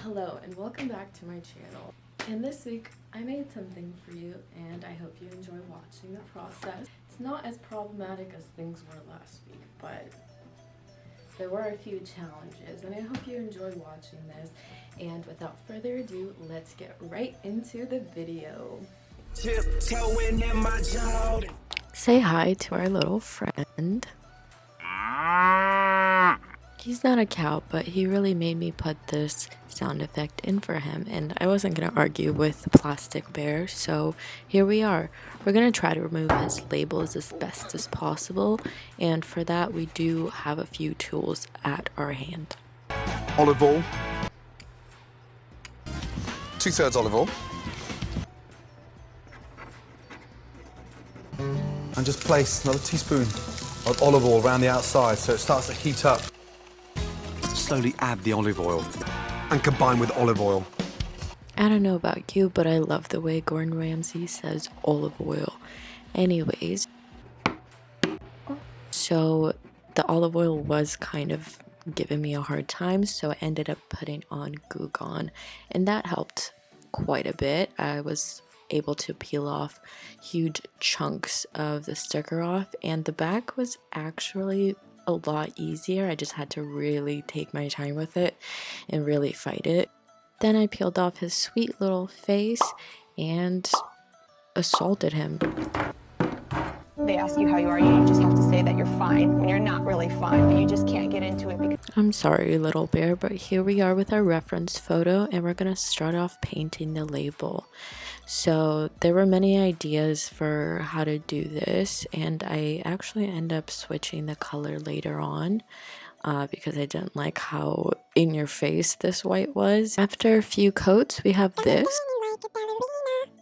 Hello and welcome back to my channel. And this week I made something for you and I hope you enjoy watching the process. It's not as problematic as things were last week, but there were a few challenges and I hope you enjoy watching this. And without further ado, let's get right into the video. Say hi to our little friend. He's not a cow, but he really made me put this sound effect in for him, and I wasn't going to argue with the plastic bear, so here we are. We're going to try to remove his labels as best as possible, and for that we do have a few tools at our hand. Olive oil. 2/3 olive oil. And just place another teaspoon of olive oil around the outside so it starts to heat up. Slowly add the olive oil and combine with olive oil. I don't know about you, but I love the way Gordon Ramsay says olive oil. Anyways, so the olive oil was kind of giving me a hard time, so I ended up putting on Goo Gone, and that helped quite a bit. I was able to peel off huge chunks of the sticker off, and the back was actually a lot easier. I just had to really take my time with it and really fight it. Then I peeled off his sweet little face and assaulted him. They ask you how you are, you just have to say that you're fine when you're not really fine, but you just can't get into it because I'm sorry, little bear, but here we are with our reference photo, and we're gonna start off painting the label. So there were many ideas for how to do this, and I actually end up switching the color later on because I didn't like how in your face this white was. After a few coats, we have this.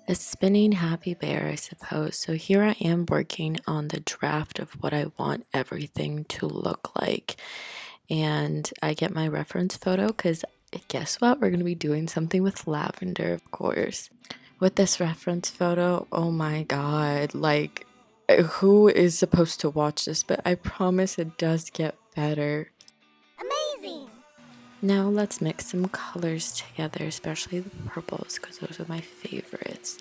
A spinning happy bear, I suppose. So here I am working on the draft of what I want everything to look like. And I get my reference photo because guess what? We're going to be doing something with lavender, of course. With this reference photo, oh my god, like, who is supposed to watch this? But I promise it does get better. Amazing! Now let's mix some colors together, especially the purples, because those are my favorites.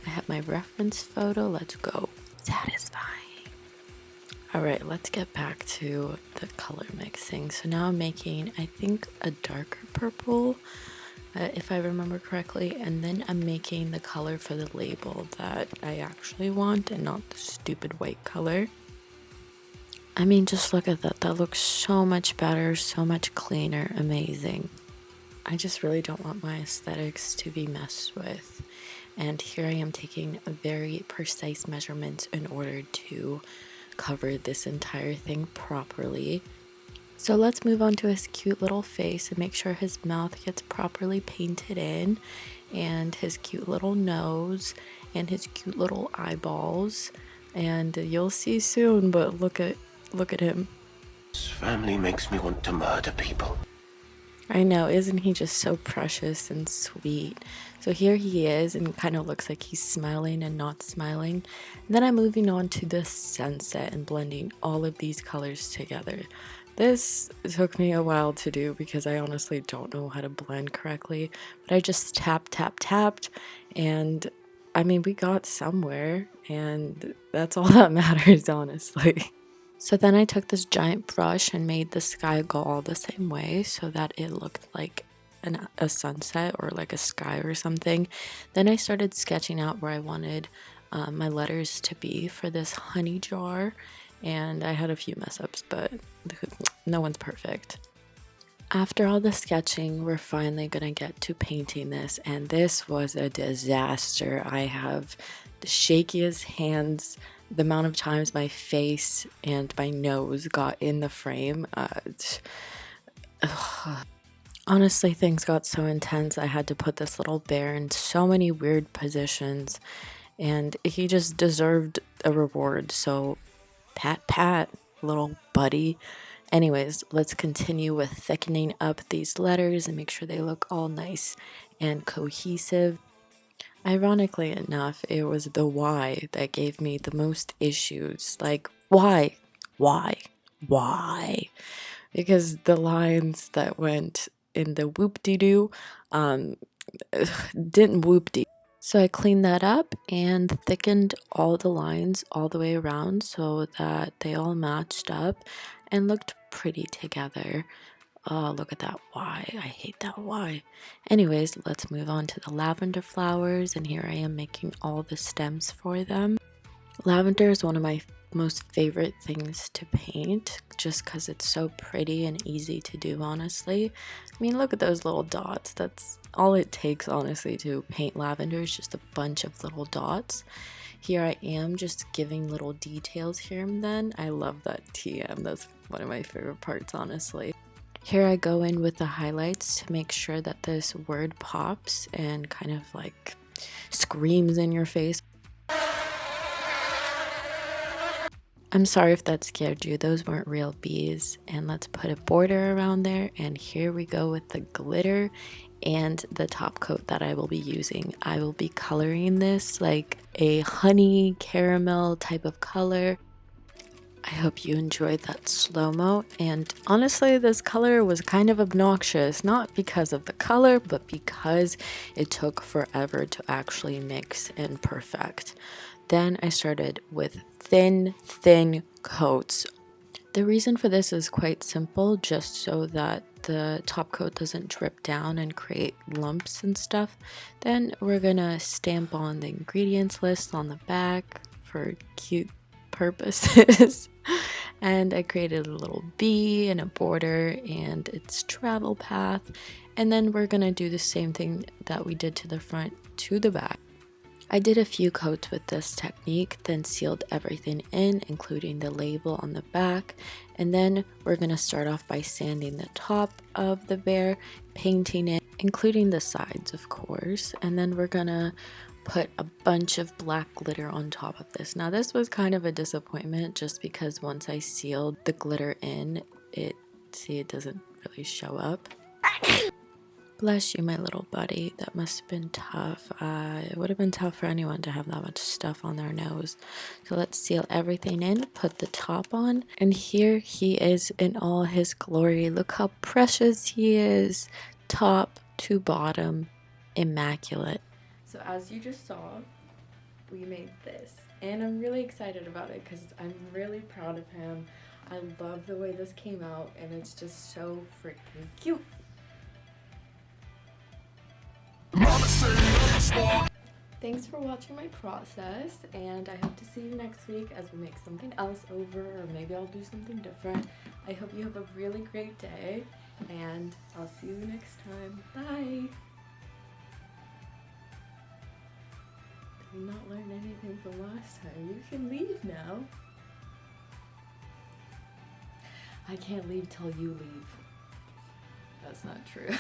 I have my reference photo, let's go. Satisfying. Alright, let's get back to the color mixing. So now I'm making, I think, a darker purple, if I remember correctly, and then I'm making the color for the label that I actually want and not the stupid white color. I mean, just look at that. That looks so much better, so much cleaner, amazing. I just really don't want my aesthetics to be messed with. And here I am taking very precise measurements in order to cover this entire thing properly. So let's move on to his cute little face and make sure his mouth gets properly painted in, and his cute little nose and his cute little eyeballs. And you'll see soon, but look at him. His family makes me want to murder people. I know, isn't he just so precious and sweet? So here he is, and it kind of looks like he's smiling and not smiling. And then I'm moving on to the sunset and blending all of these colors together. This took me a while to do because I honestly don't know how to blend correctly, but I just tapped, and I mean, we got somewhere, and that's all that matters, honestly. So then I took this giant brush and made the sky go all the same way so that it looked like a sunset or like a sky or something. Then I started sketching out where I wanted my letters to be for this honey jar, and I had a few mess ups, but no one's perfect. After all the sketching, we're finally gonna get to painting this, and this was a disaster. I have the shakiest hands. The amount of times my face and my nose got in the frame, honestly, things got so intense. I had to put this little bear in so many weird positions, and he just deserved a reward. So pat, little buddy. Anyways, let's continue with thickening up these letters and make sure they look all nice and cohesive. Ironically enough, it was the Y that gave me the most issues. Like, why? Because the lines that went in the whoop-de-doo didn't whoop deep. So I cleaned that up and thickened all the lines all the way around so that they all matched up and looked pretty together. Oh, look at that Y. I hate that Y. Anyways, let's move on to the lavender flowers, and here I am making all the stems for them. Lavender is one of my most favorite things to paint just because it's so pretty and easy to do, honestly. I mean, look at those little dots. That's all it takes, honestly, to paint lavender is just a bunch of little dots. Here I am just giving little details here and then. I love that TM. That's one of my favorite parts, honestly. Here I go in with the highlights to make sure that this word pops and kind of like screams in your face. I'm sorry if that scared you, those weren't real bees. And let's put a border around there, and here we go with the glitter and the top coat that I will be using. I will be coloring this like a honey caramel type of color. I hope you enjoyed that slow-mo, and honestly this color was kind of obnoxious, not because of the color, but because it took forever to actually mix and perfect. Then I started with thin coats. The reason for this is quite simple, just so that the top coat doesn't drip down and create lumps and stuff. Then we're gonna stamp on the ingredients list on the back for cute purposes. And I created a little bee and a border and its travel path. And then we're gonna do the same thing that we did to the front to the back. I did a few coats with this technique, then sealed everything in, including the label on the back. And then we're gonna start off by sanding the top of the bear, painting it, including the sides, of course. And then we're gonna put a bunch of black glitter on top of this. Now this was kind of a disappointment just because once I sealed the glitter in, it doesn't really show up. Bless you, my little buddy. That must have been tough. It would have been tough for anyone to have that much stuff on their nose. So let's seal everything in, put the top on, and here he is in all his glory. Look how precious he is. Top to bottom, immaculate. So as you just saw, we made this, and I'm really excited about it because I'm really proud of him. I love the way this came out, and it's just so freaking cute. Thanks for watching my process, and I hope to see you next week as we make something else over, or maybe I'll do something different. I hope you have a really great day, and I'll see you next time. Bye! Did we not learn anything from last time? You can leave now. I can't leave till you leave. That's not true.